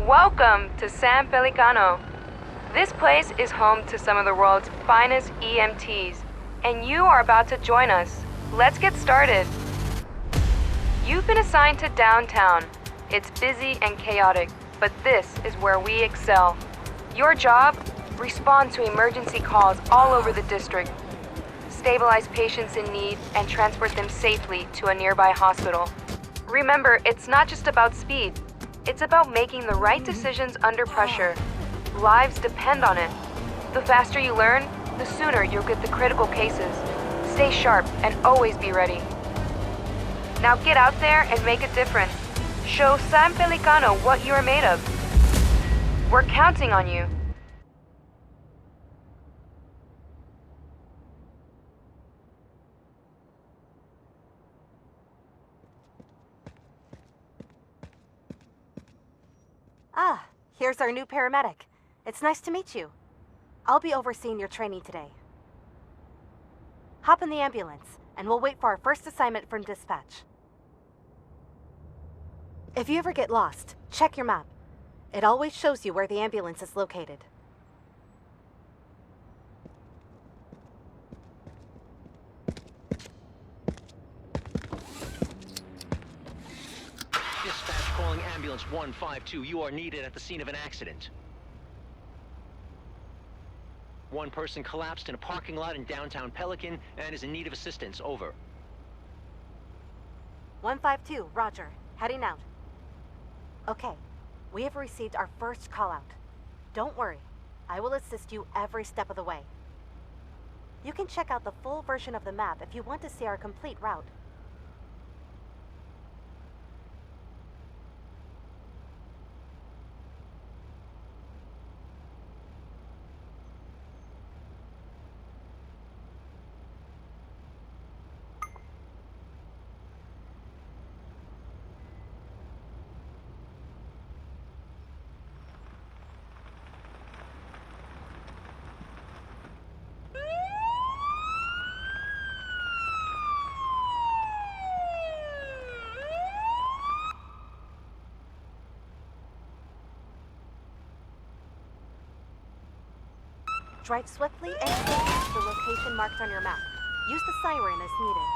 Welcome to San Pelicano. This place is home to some of the world's finest EMTs, and you are about to join us. Let's get started. You've been assigned to downtown. It's busy and chaotic, but this is where we excel. Your job? Respond to emergency calls all over the district. Stabilize patients in need and transport them safely to a nearby hospital. Remember, it's not just about speed. It's about making the right decisions under pressure. Lives depend on it. The faster you learn, the sooner you'll get the critical cases. Stay sharp and always be ready. Now get out there and make a difference. Show San Pelicano what you are made of. We're counting on you. Ah, here's our new paramedic. It's nice to meet you. I'll be overseeing your training today. Hop in the ambulance, and we'll wait for our first assignment from dispatch. If you ever get lost, check your map. It always shows you where the ambulance is located. Dispatch calling ambulance 152. You are needed at the scene of an accident. One person collapsed in a parking lot in downtown Pelican and is in need of assistance. Over. 152, roger. Heading out. Okay, we have received our first call-out. Don't worry, I will assist you every step of the way. You can check out the full version of the map if you want to see our complete route. Drive swiftly and safely to the location marked on your map. Use the siren as needed.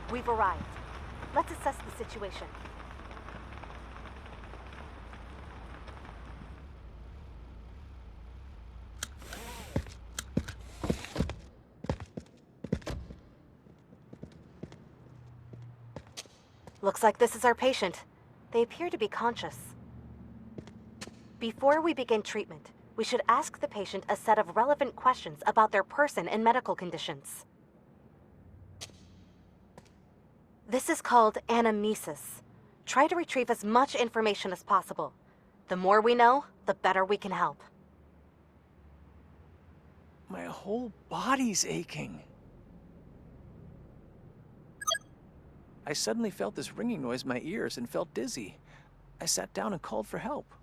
We've arrived. Let's assess the situation. Looks like this is our patient. They appear to be conscious. Before we begin treatment, we should ask the patient a set of relevant questions about their person and medical conditions. This is called anamnesis. Try to retrieve as much information as possible. The more we know, the better we can help. My whole body's aching. I suddenly felt this ringing noise in my ears and felt dizzy. I sat down and called for help.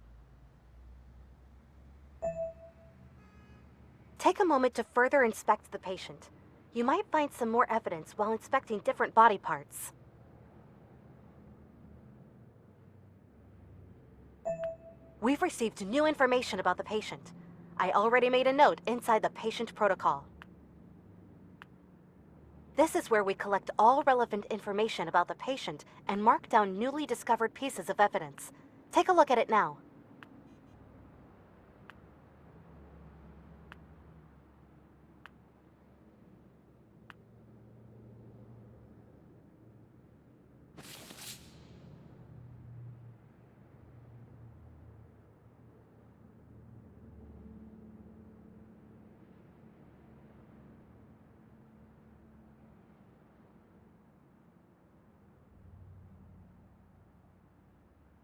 Take a moment to further inspect the patient. You might find some more evidence while inspecting different body parts. We've received new information about the patient. I already made a note inside the patient protocol. This is where we collect all relevant information about the patient and mark down newly discovered pieces of evidence. Take a look at it now.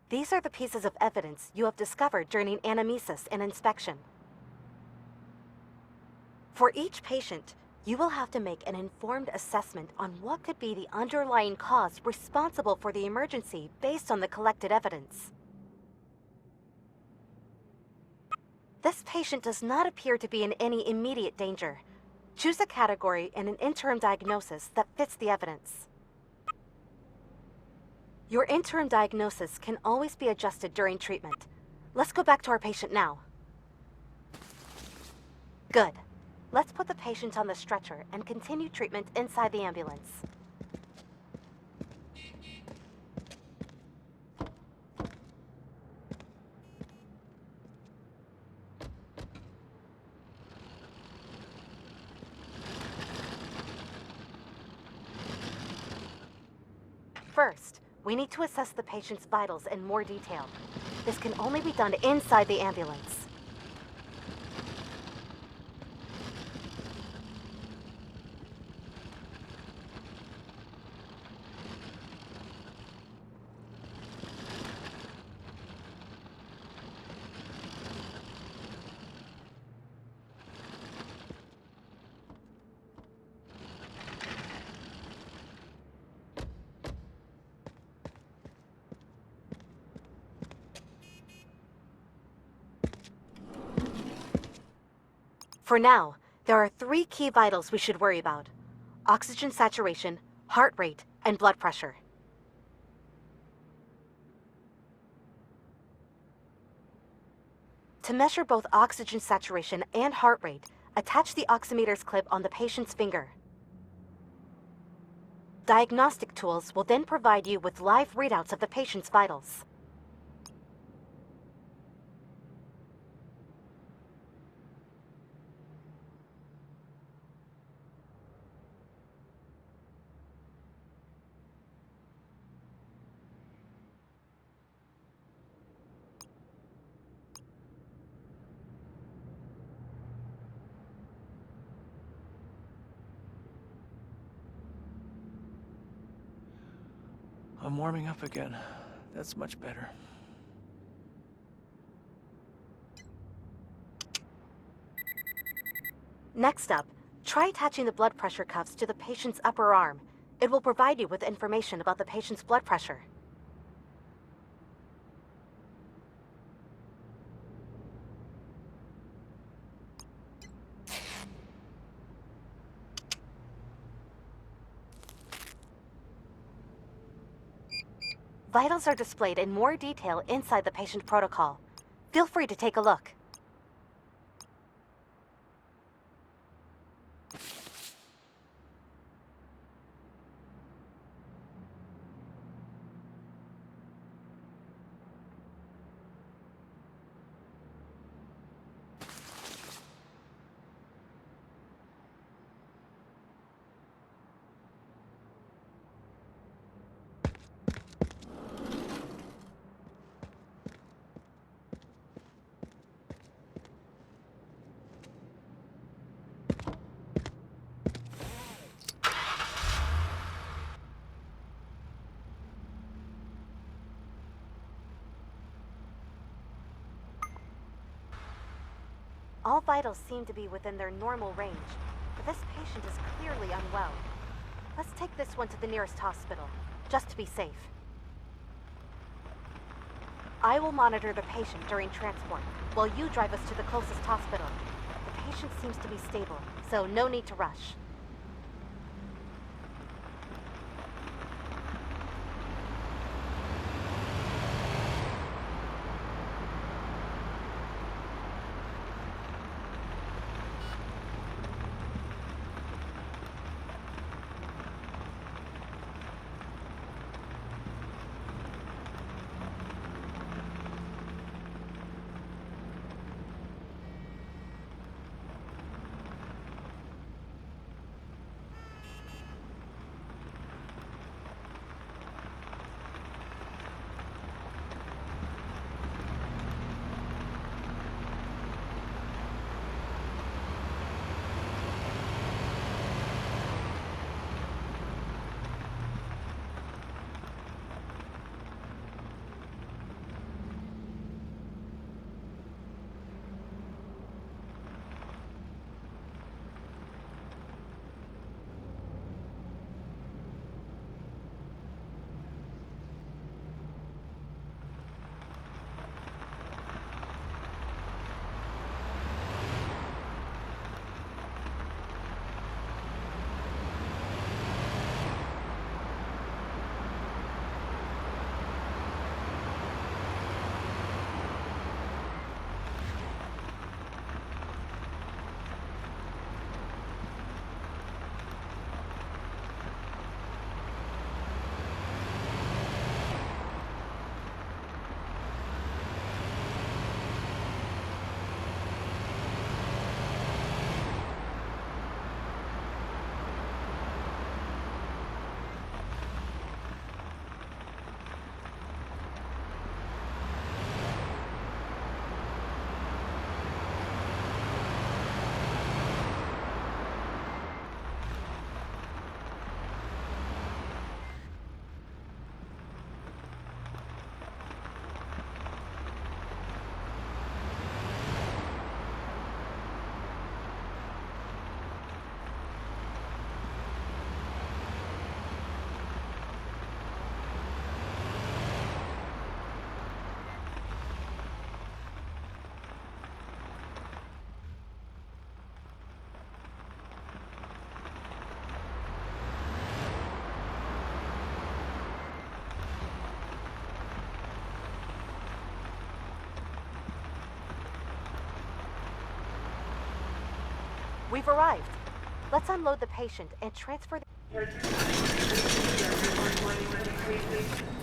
These are the pieces of evidence you have discovered during anamnesis and inspection. For each patient, you will have to make an informed assessment on what could be the underlying cause responsible for the emergency based on the collected evidence. This patient does not appear to be in any immediate danger. Choose a category and an interim diagnosis that fits the evidence. Your interim diagnosis can always be adjusted during treatment. Let's go back to our patient now. Good. Let's put the patient on the stretcher and continue treatment inside the ambulance. First, we need to assess the patient's vitals in more detail. This can only be done inside the ambulance. For now, there are 3 key vitals we should worry about: oxygen saturation, heart rate, and blood pressure. To measure both oxygen saturation and heart rate, attach the oximeter's clip on the patient's finger. Diagnostic tools will then provide you with live readouts of the patient's vitals. I'm warming up again. That's much better. Next up, try attaching the blood pressure cuffs to the patient's upper arm. It will provide you with information about the patient's blood pressure. Vitals are displayed in more detail inside the patient protocol. Feel free to take a look. All vitals seem to be within their normal range, but this patient is clearly unwell. Let's take this one to the nearest hospital, just to be safe. I will monitor the patient during transport, while you drive us to the closest hospital. The patient seems to be stable, so no need to rush. We've arrived. Let's unload the patient and transfer the...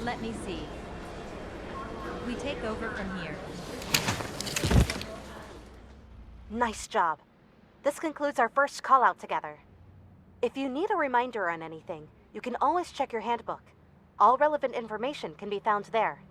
Let me see. We take over from here. Nice job. This concludes our first call out together. If you need a reminder on anything, you can always check your handbook. All relevant information can be found there.